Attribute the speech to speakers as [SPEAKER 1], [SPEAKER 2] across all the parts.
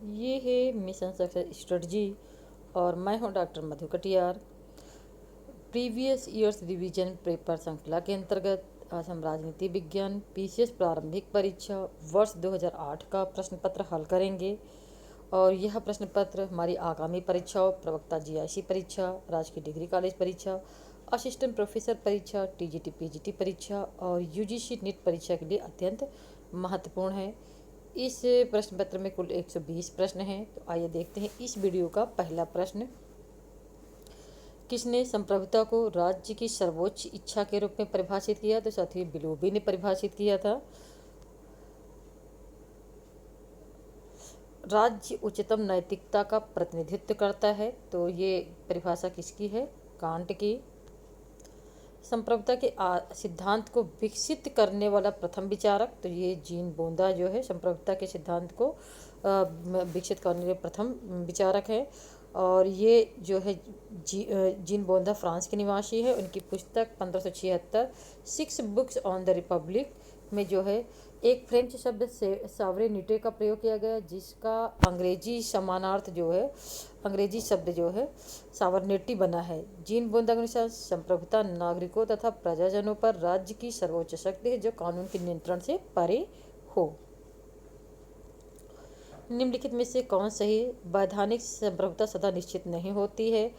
[SPEAKER 1] ये है mission success strategy और मैं हूं doctor Madhu Katiyar. Previous years revision paper श्रृंखला के अंतर्गत आज हम राजनीति विज्ञान पीसीएस प्रारंभिक परीक्षा वर्ष 2008 का प्रश्न पत्र हल करेंगे। और यह प्रश्न पत्र हमारी आगामी परीक्षाओं प्रवक्ता जीआईसी परीक्षा, राजकीय डिग्री कॉलेज परीक्षा, असिस्टेंट प्रोफेसर परीक्षा, टीजीटी पीजीटी परीक्षा और यूजीसी नीट परीक्षा के लिए अत्यंत महत्वपूर्ण है। इस प्रश्न पत्र में कुल 120 प्रश्न हैं। तो आइए देखते हैं इस वीडियो का पहला प्रश्न। किसने संप्रभुता को राज्य की सर्वोच्च इच्छा के रूप में परिभाषित किया? तो साथी बिलोबी ने परिभाषित किया था। राज्य उच्चतम नैतिकता का प्रतिनिधित्व करता है, तो ये परिभाषा किसकी है? कांट की। संप्रभुता के सिद्धांत को विकसित करने वाला प्रथम विचारक, तो ये जीन बोंदा जो है संप्रभुता के सिद्धांत को विकसित करने वाले प्रथम विचारक है। और ये जो है जीन बोंदा फ्रांस के निवासी है। उनकी पुस्तक 1576 6 बुक्स ऑन द रिपब्लिक में जो है एक फ्रेंच शब्द से सावरेनिटे का प्रयोग किया गया, जिसका अंग्रेजी समानार्थ जो है अंग्रेजी शब्द जो है सावरनेटी बना है। जीन बोंदा के अनुसार संप्रभुता नागरिकों तथा प्रजाजनों पर राज्य की सर्वोच्च शक्ति है जो कानून के नियंत्रण से परे हो। निम्नलिखित में से कौन सही? वैधानिक संप्रभुता सदा निश्चित नहीं होती है।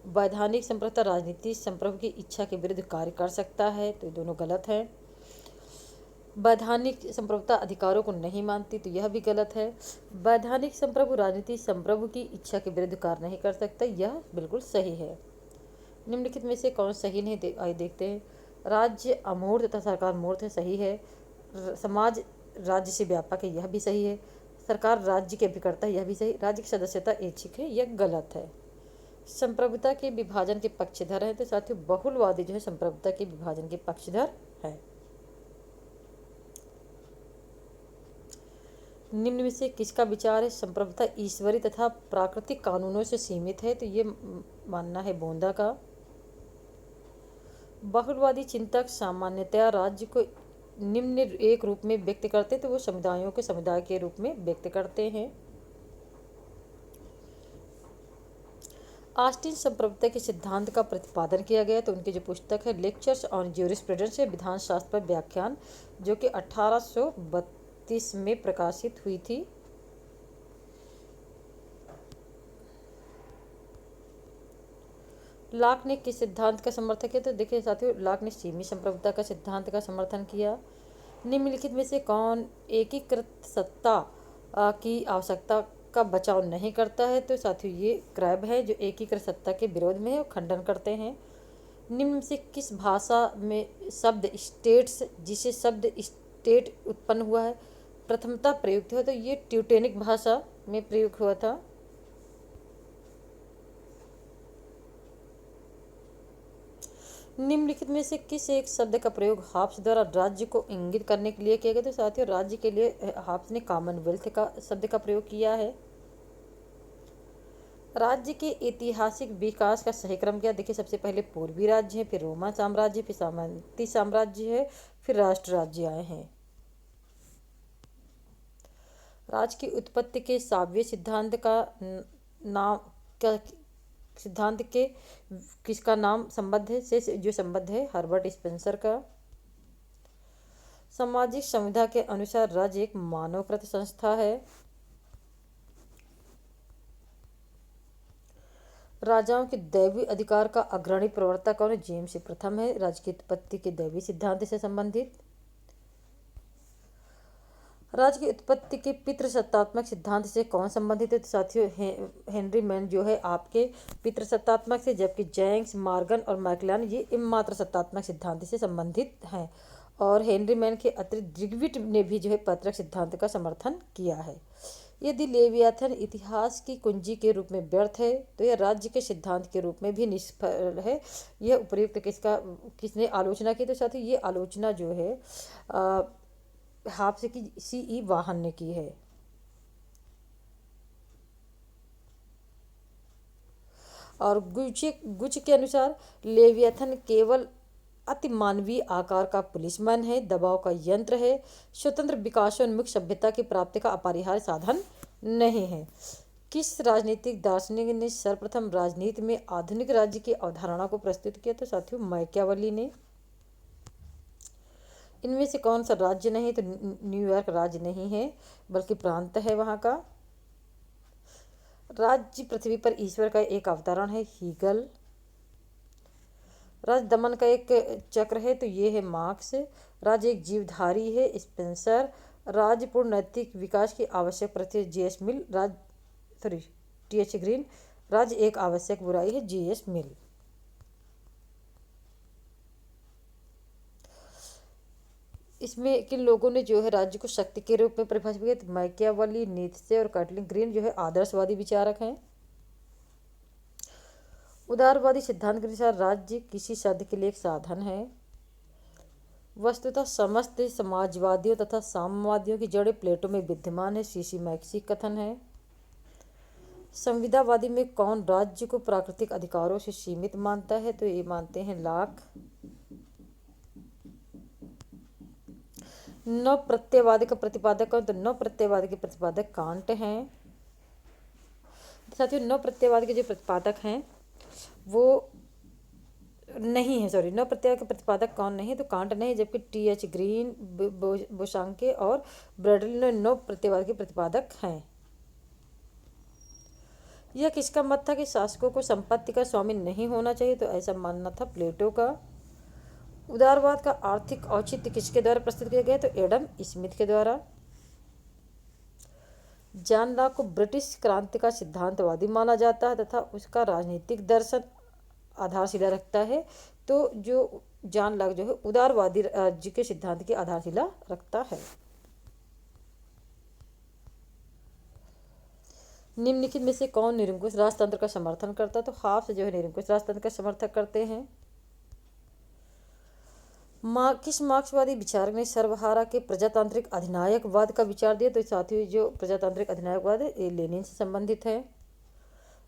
[SPEAKER 1] वैधानिक संप्रभुता राजनीति संप्रभु की इच्छा के विरुद्ध कार्य कर सकता है, तो ये दोनों गलत है। वैधानिक संप्रभुता अधिकारों को नहीं मानती, तो यह भी गलत है। वैधानिक संप्रभु राजनीति संप्रभु की इच्छा के विरुद्ध कार्य नहीं कर सकता, यह बिल्कुल सही है। निम्नलिखित में से कौन सही नहीं? आइए देखते हैं। राज्य अमूर्त तथा सरकार मूर्त है, सही है। समाज राज्य से व्यापक है, यह भी सही है। सरकार राज्य के अभिकर्ता है, यह भी सही। राज्य की सदस्यता ऐच्छिक है, यह गलत है। संप्रभुता के विभाजन के पक्षधर है, तो साथियों बहुलवादी जो है संप्रभुता के विभाजन के पक्षधर है। निम्न में से किसका विचार है? संप्रभुता ईश्वरी तथा प्राकृतिक कानूनों से सीमित है, तो ये मानना है बोंदा का। बहुलवादी चिंतक सामान्यतया राज्य को निम्न एक रूप में व्यक्त करते हैं, तो वो समुदायों के समुदाय के रूप में व्यक्त करते हैं। ऑस्टिन संप्रभुता के सिद्धांत का प्रतिपादन किया गया, तो उनकी जो पुस्तक है लेक्चर्स ऑन ज्यूरिस्प्रूडेंस है, विधान शास्त्र पर व्याख्यान, जो कि 1832 में प्रकाशित हुई थी। लॉक ने किस सिद्धांत का समर्थन किया? तो देखिए साथियों, लॉक ने सीमित संप्रभुता का सिद्धांत का समर्थन किया। निम्नलिखित में से कौन एकीकृत सत्ता की आवश्यकता का बचाव नहीं करता है? तो साथियों ये क्रैब है, जो एकीकृत सत्ता के विरोध में है और खंडन करते हैं। निम्न से किस भाषा में शब्द स्टेट्स, जिसे शब्द स्टेट उत्पन्न हुआ है, प्रथमतः प्रयुक्त हुआ? तो ये ट्यूटेनिक भाषा में प्रयुक्त हुआ था। निम्नलिखित में से किस एक शब्द का प्रयोग हाब्स द्वारा राज्य को इंगित करने के लिए किया गया? तो साथियों राज्य के लिए हाब्स ने कॉमनवेल्थ का शब्द का प्रयोग किया है। राज्य के ऐतिहासिक विकास का सही क्रम क्या? देखिए सबसे पहले पूर्वी राज्य है, फिर रोमन साम्राज्य, फिर सामंती साम्राज्य है, फिर राष्ट्र राज्य आए हैं। राज्य की उत्पत्ति के सातवें सिद्धांत का नाम क्या? सिद्धांत के किसका नाम संबद्ध है? से जो संबद्ध है हर्बर्ट स्पेंसर का। सामाजिक संविधा के अनुसार राज्य एक मानवकृत संस्था है। राजाओं के दैवी अधिकार का अग्रणी प्रवर्तक कौन है? जेम्स प्रथम है। राज्य की उत्पत्ति के दैवी सिद्धांत से संबंधित। राज्य की उत्पत्ति के पितृसत्तात्मक सिद्धांत से कौन संबंधित है? तो साथियों हेनरी मैन जो है आपके पितृसत्तात्मक से, जबकि जेम्स मॉर्गन और मैकलान ये इमात्र सत्तात्मक सिद्धांत से संबंधित हैं। और हेनरी मैन के अतिरिक्त दिग्विट ने भी जो है पैतृक सिद्धांत का समर्थन किया है। यदि लेवियाथन इतिहास की कुंजी के रूप में व्यर्थ है, तो यह राज्य के सिद्धांत के रूप में भी निष्फल है। यह उपयुक्त किसने आलोचना की? तो साथियों ये आलोचना जो है हाब्स की सीई वाहन ने की है। और गुच के अनुसार लेवियाथन केवल अति मानवीय आकार का पुलिसमैन है, दबाव का यंत्र है, स्वतंत्र विकासोन्मुख सभ्यता की प्राप्ति का अपरिहार्य साधन नहीं है। किस राजनीतिक दार्शनिक ने सर्वप्रथम राजनीति में आधुनिक राज्य की अवधारणा को प्रस्तुत किया? तो साथियों मैकियावेली ने। इनमें से कौन सा राज्य नहीं? तो न्यूयॉर्क राज्य नहीं है बल्कि प्रांत है वहाँ का। राज्य पृथ्वी पर ईश्वर का एक अवतरण है, हीगल। राज्य दमन का एक चक्र है, तो ये है मार्क्स। राज्य एक जीवधारी है, स्पेंसर। राज्य पूर्ण नैतिक विकास की आवश्यक प्रक्रिया, जी.एस. मिल। टी.एच. ग्रीन। राज्य एक आवश्यक बुराई है, जी.एस. मिल। इसमें किन लोगों ने जो है राज्य को शक्ति के रूप में परिभाषित किया? तो मैकियावेली, नीत्शे और कैटलिन ग्रीन जो है आदर्शवादी विचारक हैं। उदारवादी सिद्धांत के अनुसार राज्य किसी शब्द के लिए एक साधन है। वस्तुतः समस्त समाजवादियों तथा साम्यवादियों की जड़ें प्लेटो में विद्यमान है, सीसी मैक्सी कथन है। संविदावादी में कौन राज्य को प्राकृतिक अधिकारों से सीमित मानता है? तो ये मानते हैं लाक। नव प्रत्ययवाद का प्रतिपादक कौन? तो नव प्रत्ययवाद के प्रतिपादक कांट हैं। साथियों नव प्रत्ययवाद के जो प्रतिपादक हैं वो नहीं है, नव प्रत्ययवाद के प्रतिपादक कौन नहीं? तो कांट नहीं, जबकि टी.एच. ग्रीन, बोशांके और ब्रैडली नव प्रत्ययवाद के प्रतिपादक हैं। यह किसका मत था कि शासकों को संपत्ति का स्वामी नहीं होना चाहिए? तो ऐसा मानना था प्लेटो का। उदारवाद का आर्थिक औचित्य किसके द्वारा प्रस्तुत किया गया? तो एडम स्मिथ के द्वारा। जॉन लॉक को ब्रिटिश क्रांति का सिद्धांतवादी माना जाता है तथा उसका राजनीतिक दर्शन आधारशिला रखता है। तो जो जॉन लॉक जो है उदारवादी राज्य के सिद्धांत की आधारशिला रखता है। निम्नलिखित में से कौन निरंकुश राजतंत्र का समर्थन करता है? तो हाफ जो है निरंकुश राजतंत्र का समर्थन करते हैं। किस मार्क्सवादी विचारक ने सर्वहारा के प्रजातांत्रिक अधिनायकवाद का विचार दिया? तो साथियों जो प्रजातांत्रिक अधिनायकवाद है ये लेनिन से संबंधित है।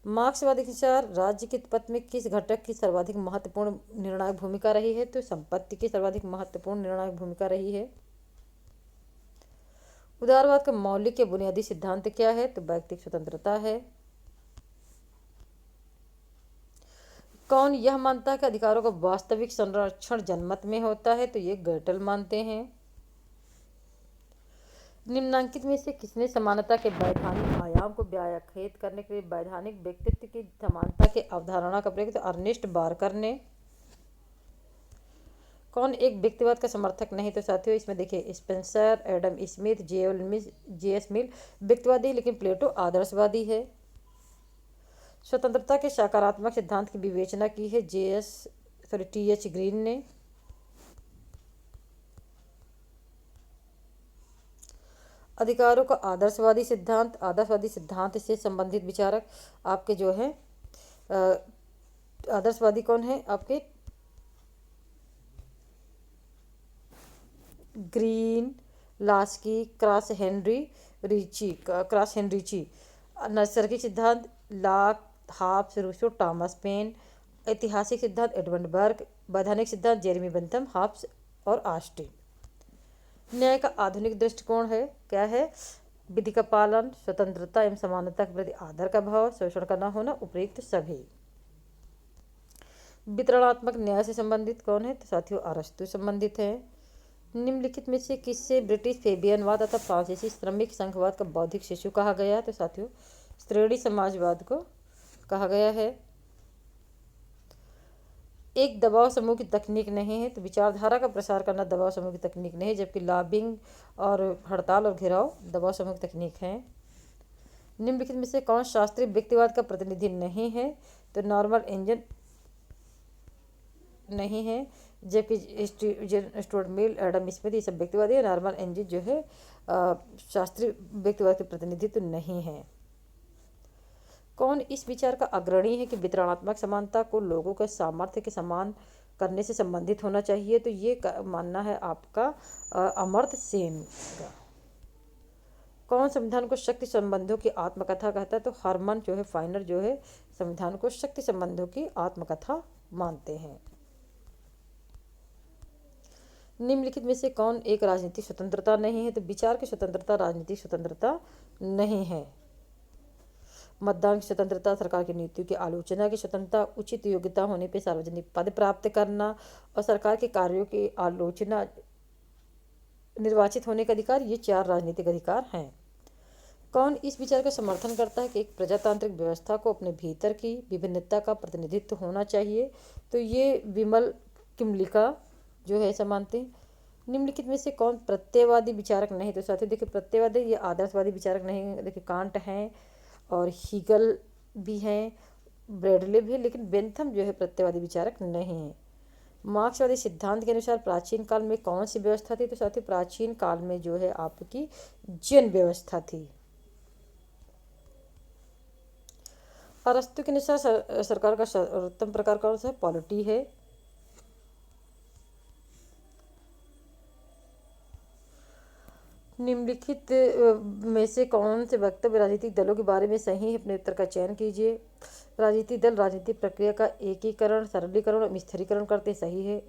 [SPEAKER 1] मार्क्सवादी के अनुसार राज्य की उत्पत्ति में किस घटक की सर्वाधिक महत्वपूर्ण निर्णायक भूमिका रही है? तो संपत्ति की सर्वाधिक महत्वपूर्ण निर्णायक भूमिका रही है। उदारवाद का मौलिक या बुनियादी सिद्धांत क्या है? तो व्यक्तिगत स्वतंत्रता है। कौन यह मानता है कि अधिकारों का वास्तविक संरक्षण जनमत में होता है? तो ये गर्टल मानते हैं। निम्नांकित में से किसने समानता के वैधानिक आयाम को व्याख्यात करने के लिए वैधानिक व्यक्तित्व की समानता के अवधारणा का प्रयोग? तो अर्नेस्ट बार्कर ने। कौन एक व्यक्तिवाद का समर्थक नहीं? तो साथियों इसमें देखिए स्पेंसर, एडम स्मिथ, जी.एस. मिल व्यक्तिवादी, लेकिन प्लेटो आदर्शवादी है। स्वतंत्रता के सकारात्मक सिद्धांत की विवेचना की है टी.एच. ग्रीन ने। अधिकारों का आदर्शवादी सिद्धांत से संबंधित विचारक आपके जो है आदर्शवादी कौन है? आपके ग्रीन, लास्की, क्रॉस हेनरी ची। नैसर्गिक सिद्धांत लाक, हाब्स, रूसो, टॉमस पेन। ऐतिहासिक सिद्धांत एडमंड बर्ग। वैधानिक सिद्धांत जेरेमी बेंथम, हाब्स और ऑस्टिन। न्याय का आधुनिक दृष्टिकोण है क्या है? विधि का पालन, स्वतंत्रता एवं समानता के प्रति आदर का भाव, शोषण का न होना, उपयुक्त सभी। वितरणात्मक न्याय से संबंधित कौन है? तो साथियों अरस्तु संबंधित है। निम्नलिखित में से किससे ब्रिटिश फेबियनवाद तथा फ्रांसीसी श्रमिक संघवाद का बौद्धिक शिशु कहा गया है? तो साथियों श्रेणी समाजवाद को कहा गया है। एक दबाव समूह की तकनीक नहीं है, तो विचारधारा का प्रसार करना दबाव समूह की तकनीक नहीं, जबकि लॉबिंग और हड़ताल और घेराव दबाव समूह की तकनीक है। निम्नलिखित में से कौन शास्त्रीय व्यक्तिवाद का प्रतिनिधि नहीं है? तो नॉर्मन एंजल नहीं है, जबकि स्टुअर्ट मिल, एडम स्मिथ ये सब व्यक्तिवादी है। नॉर्मन एंजल जो है शास्त्रीय व्यक्तिवाद के प्रतिनिधित्व नहीं है। कौन इस विचार का अग्रणी है कि वितरणात्मक समानता को लोगों के सामर्थ्य के समान करने से संबंधित होना चाहिए? तो ये मानना है आपका अमर्त्य सेन का। कौन संविधान को शक्ति संबंधों की आत्मकथा कहता है? तो हरमन जो है फाइनर जो है संविधान को शक्ति संबंधों की आत्मकथा मानते हैं। निम्नलिखित में से कौन एक राजनीतिक स्वतंत्रता नहीं है? तो विचार की स्वतंत्रता राजनीतिक स्वतंत्रता नहीं है। मतदान की स्वतंत्रता, सरकार की नीतियों की आलोचना की स्वतंत्रता, उचित योग्यता होने पर सार्वजनिक पद प्राप्त करना और सरकार के कार्यों की आलोचना, निर्वाचित होने का अधिकार, ये 4 राजनीतिक अधिकार हैं। कौन इस विचार का समर्थन करता है कि एक प्रजातांत्रिक व्यवस्था को अपने भीतर की विभिन्नता का प्रतिनिधित्व होना चाहिए? तो ये विमल किमलिका जो है ऐसा मानते हैं। निम्नलिखित में से कौन प्रत्ययवादी विचारक नहीं? तो साथियों देखिए, प्रत्ययवादी ये आदर्शवादी विचारक नहीं। देखिए, कांट हैं और हीगल भी हैं, ब्रैडले भी है, लेकिन बेंथम जो है प्रत्ययवादी विचारक नहीं है। मार्क्सवादी सिद्धांत के अनुसार प्राचीन काल में कौन सी व्यवस्था थी? तो साथियों प्राचीन काल में जो है आपकी जैन व्यवस्था थी। अरस्तु के अनुसार सरकार का सर्वोत्तम प्रकार कौन सा है? पॉलिटी है। निम्नलिखित में से कौन से वक्तव्य राजनीतिक दलों के बारे में सही है? अपने उत्तर का चयन कीजिए। राजनीतिक दल राजनीतिक प्रक्रिया का एकीकरण, सरलीकरण और स्थिरीकरण करते, सही है।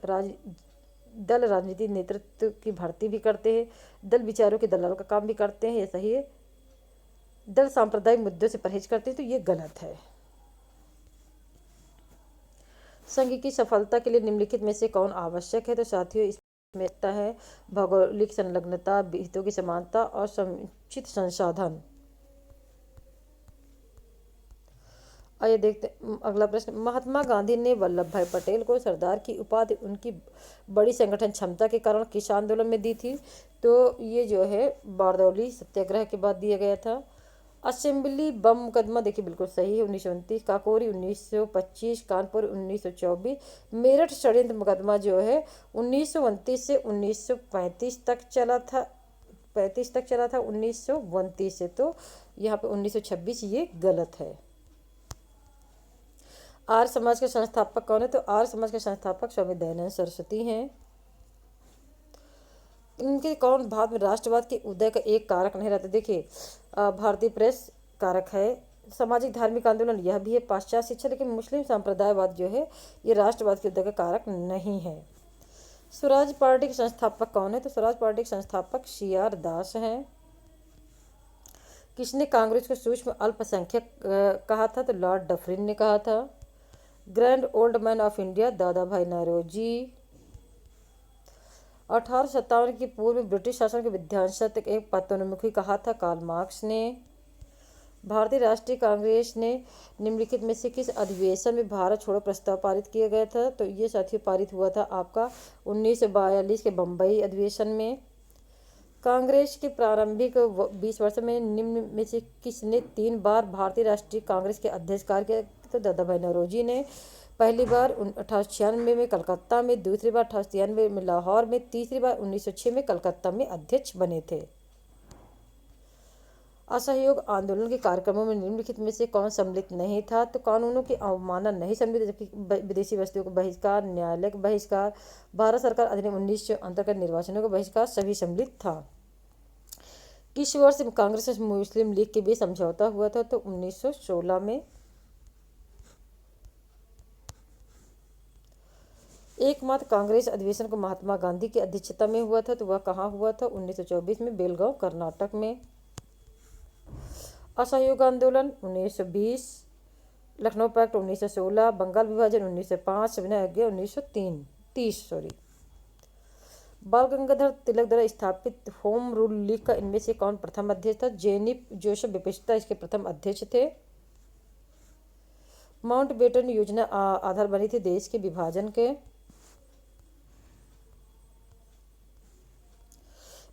[SPEAKER 1] दल राजनीतिक नेतृत्व की भर्ती भी करते हैं। दल विचारों के दलाल का काम भी करते हैं, यह सही है। दल सांप्रदायिक मुद्दों से परहेज करते हैं, तो ये गलत है। संघ की सफलता के लिए निम्नलिखित में से कौन आवश्यक है? तो साथियों इसमें है भौगोलिक संलग्नता, हितों की समानता और समुचित संसाधन। आइए देखते अगला प्रश्न। महात्मा गांधी ने वल्लभ भाई पटेल को सरदार की उपाधि उनकी बड़ी संगठन क्षमता के कारण किस आंदोलन में दी थी? तो ये जो है बारदौली सत्याग्रह के बाद दिया गया था। असेंबली बम मुकदमा देखिए बिल्कुल सही है, 1929। काकोरी 1925, कानपुर 1924। मेरठ षड्यंत्र मुकदमा जो है 1929 से 1935 तक चला था, 35 तक चला था 1929 से, तो यहाँ पे 1926 ये गलत है। आर्य समाज के संस्थापक कौन है? तो आर्य समाज के संस्थापक स्वामी दयानंद सरस्वती हैं। इनके कौन भारत में राष्ट्रवाद के उदय का एक कारक नहीं रहता? देखिए भारतीय प्रेस कारक है। सामाजिक धार्मिक आंदोलन यह भी है। पाश्चात्य शिक्षा, लेकिन मुस्लिम सांप्रदायवाद जो है ये राष्ट्रवाद के उदय का कारक नहीं है। स्वराज पार्टी के संस्थापक कौन है? तो स्वराज पार्टी के संस्थापक CR दास हैं। किसने कांग्रेस को सूक्ष्म अल्पसंख्यक कहा था? तो लॉर्ड डफरिन ने कहा था। Grand old man of India दादा भाई नौरोजी। 1857 की पूर्व में ब्रिटिश शासन के विध्वंसक तक एक पतोन्मुखी कहा था? कार्ल मार्क्स ने। भारतीय राष्ट्रीय कांग्रेस ने निम्नलिखित में से किस अधिवेशन में भारत छोड़ो प्रस्ताव पारित किया गया था? तो ये साथियों पारित हुआ था आपका 1942 के बम्बई अधिवेशन में। कांग्रेस के प्रारंभिक 20 वर्ष में निम्न में से किसने 3 बार भारतीय राष्ट्रीय कांग्रेस के अध्यक्ष कार्य किया? तो दादा भाई नौरोजी ने। पहली बार 1896 में कलकत्ता में, दूसरी बार 1893 में लाहौर में, तीसरी बार 1906 में कलकत्ता में अध्यक्ष बने थे। असहयोग आंदोलन के कार्यक्रमों में निम्नलिखित में से कौन सम्मिलित नहीं था? तो कानूनों की अवमानना नहीं सम्मिलित, जबकि विदेशी वस्तुओं का बहिष्कार, न्यायालय का बहिष्कार, भारत सरकार अधिनियम 1900 अंतर्गत निर्वाचनों का बहिष्कार सभी सम्मिलित था। किस वर्ष कांग्रेस और मुस्लिम लीग के बीच समझौता हुआ था? तो 1916 में। एकमात्र कांग्रेस अधिवेशन को महात्मा गांधी की अध्यक्षता में हुआ था, तो वह कहाँ हुआ था? 1924 में बेलगांव कर्नाटक में। असहयोग आंदोलन 1920, लखनऊ पैक्ट 1916, बंगाल विभाजन 1905, सविनय अवज्ञा 1930। बाल गंगाधर तिलक द्वारा स्थापित होम रूल लीग का इनमें से कौन प्रथम अध्यक्ष था? जेनिफ जोसेफ बेपिस्टा इसके प्रथम अध्यक्ष थे। माउंटबेटन योजना आधार बनी थी देश के विभाजन के।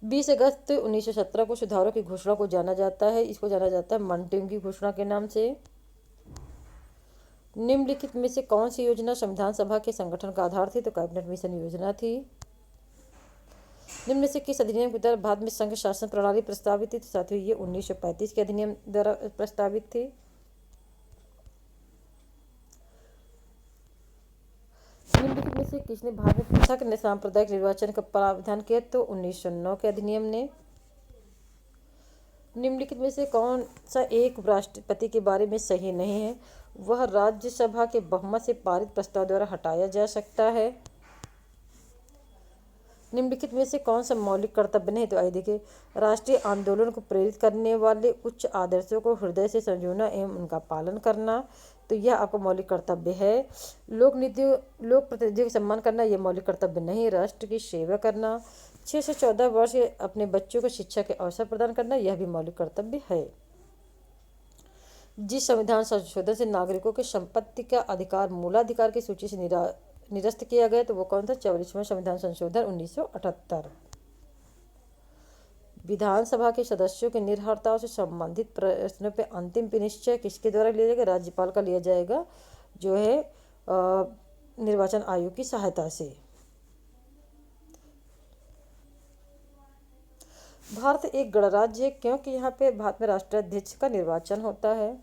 [SPEAKER 1] 20 अगस्त 1917 को सुधारों की घोषणा को जाना जाता है, इसको जाना जाता है मंटेग की घोषणा के नाम से। निम्नलिखित में से कौन सी योजना संविधान सभा के संगठन का आधार थी? तो कैबिनेट मिशन योजना थी। निम्न में से किस अधिनियम के द्वारा भारत में संघ शासन प्रणाली प्रस्तावित थी? तो साथियों ये 1935 के अधिनियम द्वारा प्रस्तावित थी। निम्नलिखित में से किसने भारत में पृथक सांप्रदायिक निर्वाचन का प्रावधान किया? तो 1909 के अधिनियम ने। निम्नलिखित में से कौन सा एक राष्ट्रपति के बारे में सही नहीं है? वह राज्यसभा के बहुमत से पारित प्रस्ताव द्वारा हटाया जा सकता है। निम्नलिखित में से कौन सा मौलिक कर्तव्य नहीं? तो आइए देखिए, राष्ट्रीय आंदोलन को प्रेरित करने वाले उच्च आदर्शों को हृदय से संजोना एवं उनका पालन करना, तो यह आपका मौलिक कर्तव्य है। लोक प्रतिनिधियों का सम्मान करना, यह मौलिक कर्तव्य नहीं। राष्ट्र की सेवा करना, 6 से 14 वर्ष के अपने बच्चों को शिक्षा के अवसर प्रदान करना, यह भी मौलिक कर्तव्य है। जिस संविधान संशोधन से नागरिकों के संपत्ति का अधिकार मूलाधिकार की सूची से निरस्त किया गया, तो वो कौन सा? 44वां संविधान संशोधन 1978। विधानसभा के सदस्यों के निर्भरताओं से संबंधित प्रश्नों पर अंतिम निश्चय किसके द्वारा लिया जाएगा? राज्यपाल का लिया जाएगा, जो है निर्वाचन आयोग की सहायता से। भारत एक गणराज्य है क्योंकि यहाँ पे भारत में राष्ट्राध्यक्ष का निर्वाचन होता है।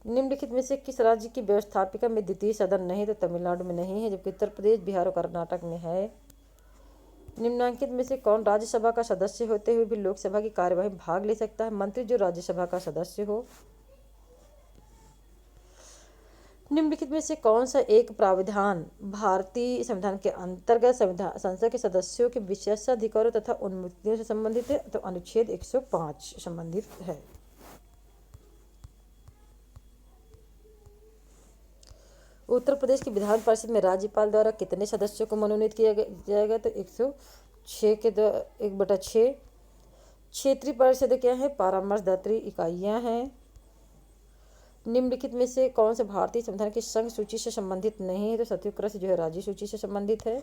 [SPEAKER 1] निम्नलिखित में से किस राज्य की व्यवस्थापिका में द्वितीय सदन नहीं? तो तमिलनाडु में नहीं है, जबकि उत्तर प्रदेश, बिहार और कर्नाटक में है। निम्नांकित में से कौन राज्यसभा का सदस्य होते हुए भी लोकसभा की कार्यवाही में भाग ले सकता है? मंत्री जो राज्यसभा का सदस्य हो। निम्नलिखित में से कौन सा एक प्राविधान भारतीय संविधान के अंतर्गत संसद के सदस्यों के विशेषाधिकारों तथा उन्मुक्तियों से संबंधित है? तो अनुच्छेद 105 संबंधित है। उत्तर प्रदेश की विधान परिषद में राज्यपाल द्वारा कितने सदस्यों को मनोनीत किया जाएगा? तो 106 के 1/6। क्षेत्रीय परिषद क्या है? परामर्शदात्री इकाइयां हैं। निम्नलिखित में से कौन से भारतीय संविधान की संघ सूची से संबंधित नहीं है? तो संयुक्त जो है राज्य सूची से संबंधित है।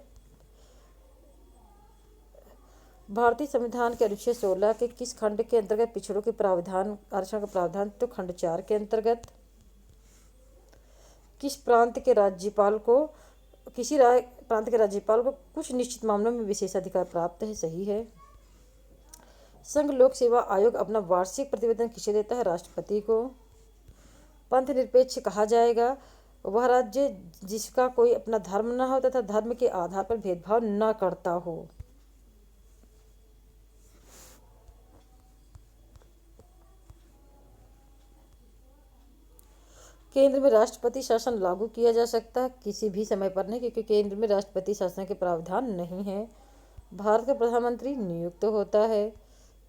[SPEAKER 1] भारतीय संविधान के अनुच्छेद 16 के किस खंड के अंतर्गत पिछड़ों के प्रावधान आरक्षण का प्रावधान? तो खंड 4 के अंतर्गत। किसी प्रांत के राज्यपाल को कुछ निश्चित मामलों में विशेषाधिकार प्राप्त है? सही है। संघ लोक सेवा आयोग अपना वार्षिक प्रतिवेदन किसे देता है? राष्ट्रपति को। पंथ निरपेक्ष कहा जाएगा वह राज्य जिसका कोई अपना धर्म न हो तथा धर्म के आधार पर भेदभाव न करता हो। केंद्र में राष्ट्रपति शासन लागू किया जा सकता है किसी भी समय पर नहीं, क्योंकि केंद्र में राष्ट्रपति शासन के प्रावधान नहीं है। भारत का प्रधानमंत्री नियुक्त होता है।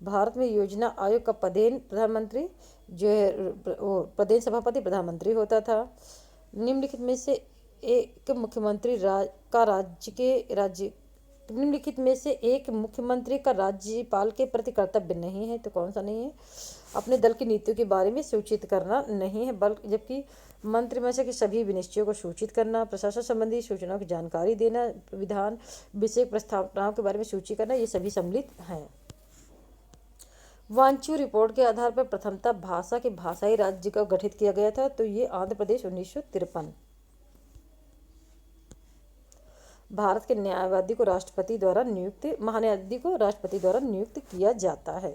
[SPEAKER 1] भारत में योजना आयोग का पदेन प्रधानमंत्री जो है वो पदेन सभापति प्रधानमंत्री होता था। निम्नलिखित में से एक मुख्यमंत्री निम्नलिखित में से एक मुख्यमंत्री का राज्यपाल के प्रति कर्तव्य नहीं है? तो कौन सा नहीं है? अपने दल की नीतियों के बारे में सूचित करना नहीं है, बल्कि जबकि मंत्रिमंडल के सभी विनिश्चयों को सूचित करना, प्रशासन संबंधी सूचनाओं की जानकारी देना, विधान विषय प्रस्तावनाओं के बारे में सूची करना, ये सभी सम्मिलित हैं। वांचू रिपोर्ट के आधार पर प्रथमतः भाषा के भाषाई राज्य का गठित किया गया था, तो ये आंध्र प्रदेश 1953। भारत के न्यायवादी को महान्यायवादी को राष्ट्रपति द्वारा नियुक्त किया जाता है।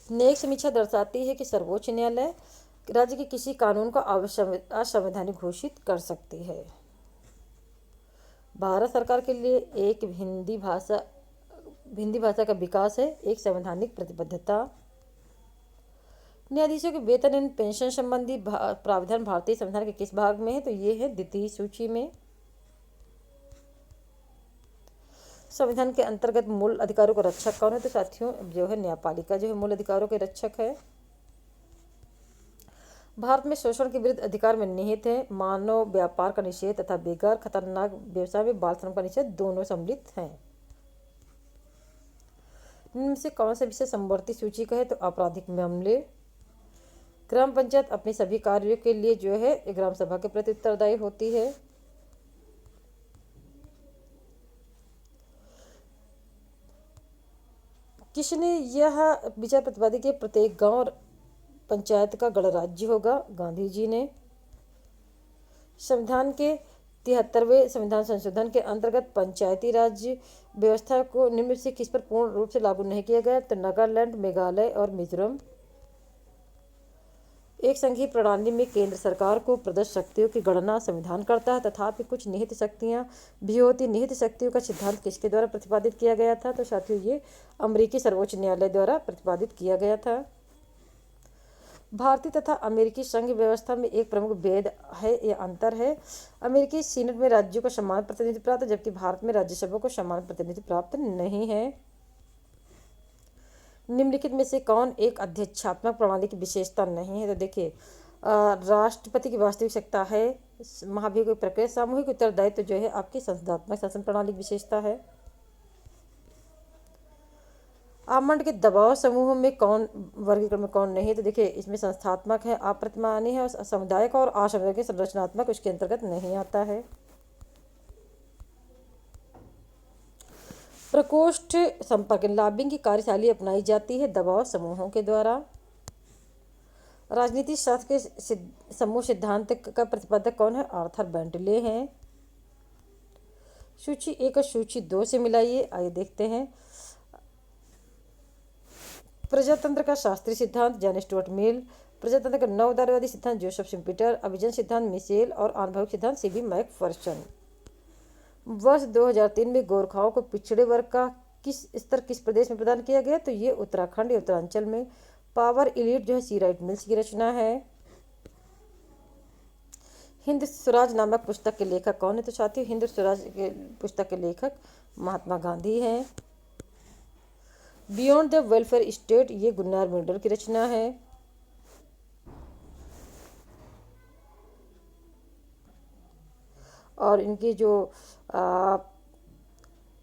[SPEAKER 1] न्यायिक समीक्षा दर्शाती है कि सर्वोच्च न्यायालय राज्य के किसी कानून को असंवैधानिक घोषित कर सकती है। भारत सरकार के लिए एक हिंदी भाषा का विकास है एक संवैधानिक प्रतिबद्धता। न्यायाधीशों के वेतन एवं पेंशन संबंधी प्रावधान भारतीय संविधान के किस भाग में है? तो ये है द्वितीय सूची में। संविधान के अंतर्गत मूल अधिकारों का रक्षक कौन है? तो साथियों जो है न्यायपालिका जो है मूल अधिकारों के रक्षक है। भारत में शोषण के विरुद्ध अधिकार में निहित है। मानव व्यापार का निषेध तथा बेकार खतरनाक व्यवसाय में बाल श्रम का निषेध दोनों सम्मिलित हैं। इनमें से कौन सा विषय समवर्ती सूची का है? तो आपराधिक मामले। ग्राम पंचायत अपने सभी कार्यों के लिए जो है ग्राम सभा के प्रति उत्तरदायी होती है। किसने यह विचार प्रतिपादित किया प्रत्येक गांव और पंचायत का गणराज्य होगा? गांधी जी ने। संविधान के 73वें संविधान संशोधन के अंतर्गत पंचायती राज व्यवस्था को निम्न से किस पर पूर्ण रूप से लागू नहीं किया गया? तो नागालैंड, मेघालय और मिजोरम। एक संघीय प्रणाली में केंद्र सरकार को प्रदत्त शक्तियों की गणना संविधान करता है, तथापि कुछ निहित शक्तियां भी होती। निहित शक्तियों का सिद्धांत किसके द्वारा प्रतिपादित किया गया था? तो साथियों ये अमेरिकी सर्वोच्च न्यायालय द्वारा प्रतिपादित किया गया था। भारतीय तथा अमेरिकी संघ व्यवस्था में एक प्रमुख भेद है या अंतर है। अमेरिकी सीनेट में राज्यों को समान प्रतिनिधित्व प्राप्त है, जबकि भारत में राज्यसभा को समान प्रतिनिधित्व प्राप्त नहीं है। निम्नलिखित में से कौन एक अध्यक्षात्मक प्रणाली की विशेषता नहीं है? तो देखिए, राष्ट्रपति की वास्तविक सत्ता है, महाभियोग प्रक्रिया, सामूहिक उत्तरदायित्व जो है आपकी संसदात्मक शासन प्रणाली की विशेषता है। आमंड के दबाव समूहों में कौन वर्गीकरण में कौन नहीं? तो देखिए, इसमें संस्थात्मक है, अप्रतिमानी है और सामुदायिक और असामुदायिक संरचनात्मक उसके अंतर्गत नहीं आता है। प्रकोष्ठ संपर्क लॉबिंग की कार्यशैली अपनाई जाती है दबाव समूहों के द्वारा। राजनीति शास्त्र के समूह सिद्धांत का प्रतिपादक कौन है? आर्थर बेंटले हैं। सूची 1 और सूची 2 से मिलाइए, आइए देखते हैं। प्रजातंत्र का शास्त्रीय सिद्धांत जॉन स्टुअर्ट मिल, प्रजातंत्र का नव उदारवादी सिद्धांत जोसेफ शिम्पिटर, अभिजन सिद्धांत मिशेल और आनुभविक सिद्धांत सीबी मैकफर्सन। वर्ष 2003 में गोरखाओं को पिछड़े वर्ग का किस प्रदेश में प्रदान किया गया? तो ये उत्तराखंड या उत्तरांचल में। पावर इलीट जो है सी राइट मिल्स की रचना है। हिंद स्वराज नामक पुस्तक के लेखक कौन है? तो साथियों, हिंद स्वराज के पुस्तक के लेखक महात्मा गांधी हैं। बियॉन्ड द वेलफेयर स्टेट ये गुन्नार मिल्डर की रचना है। और इनकी जो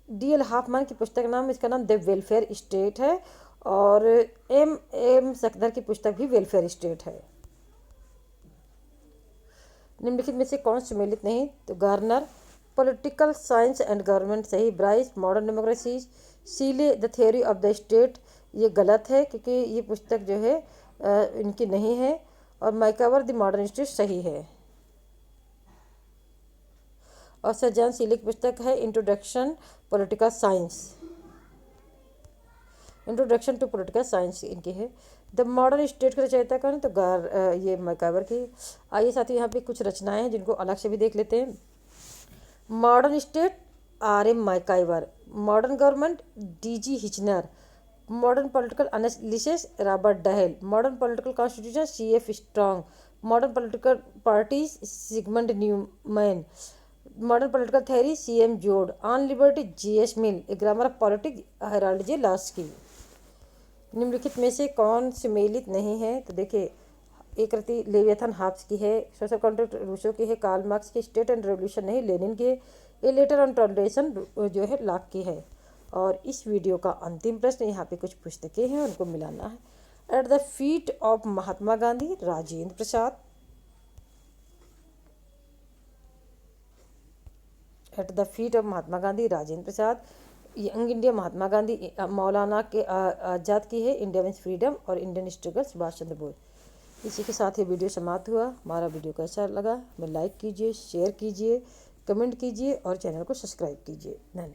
[SPEAKER 1] डीएल हाफमैन की पुस्तक नाम, इसका नाम द वेलफेयर स्टेट है। और एम सकदर की पुस्तक भी वेलफेयर स्टेट है। निम्नलिखित में से कौन सुमेलित नहीं? तो Garner political science and government सही, Bryce modern democracy, Seeley the theory of the state ये गलत है क्योंकि ये पुस्तक जो है इनकी नहीं है। और मैकावर द मॉडर्न स्टेट सही है। और सर जॉन सीले की पुस्तक है introduction political science, introduction to political science इनकी है। द मॉडर्न स्टेट के रचयिता कौन है? तो ये मैकावर की। आइए साथियों, यहाँ पे कुछ रचनाएं हैं जिनको अलग से भी देख लेते हैं। Modern state R M. MacIver, modern government D G. Hitchner, modern political analysis Robert Dahl, modern political constitution C F. Strong, modern political parties Sigmund Neumann, modern political theory C M. Joad, on liberty J S. Mill, a grammar of politics Harold J Laski. निम्नलिखित में से कौन सुमेलित नहीं है? तो देखिए, एक कृति लेवियथन हाब्स की है, सोशल कॉन्ट्रैक्ट रूसो की है, कार्ल मार्क्स की, स्टेट एंड रेवोल्यूशन नहीं लेनिन की है, ए लेटर ऑन टॉलरेशन जो है लॉक की है। और इस वीडियो का अंतिम प्रश्न, यहाँ पे कुछ पुस्तकें हैं उनको मिलाना है। At the feet of Mahatma Gandhi Rajendra Prasad, at the feet of Mahatma Gandhi Rajendra Prasad. Young India Mahatma Gandhi Maulana के आज़ाद की है, इंडिया मीन्स फ्रीडम, और इंडियन स्ट्रगल सुभाष चंद्र बोस। इसी के साथ ये वीडियो समाप्त हुआ। हमारा वीडियो कैसा लगा हमें लाइक कीजिए, शेयर कीजिए, कमेंट कीजिए और चैनल को सब्सक्राइब कीजिए। धन्यवाद।